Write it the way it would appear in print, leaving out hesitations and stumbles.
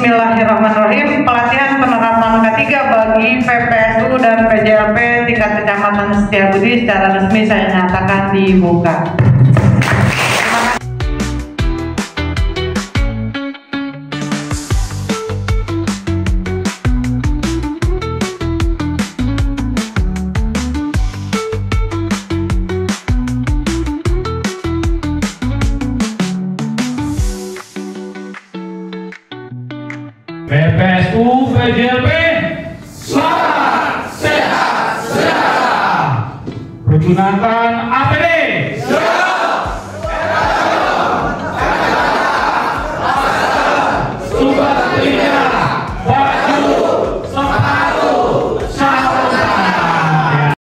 Bismillahirrahmanirrahim. Pelatihan penerapan K3 bagi PPSU dan PJLP tingkat Kecamatan Setiabudi secara resmi saya nyatakan dibuka. PPSU PJLP selamat sehat sejahtera. Pergunakan APD.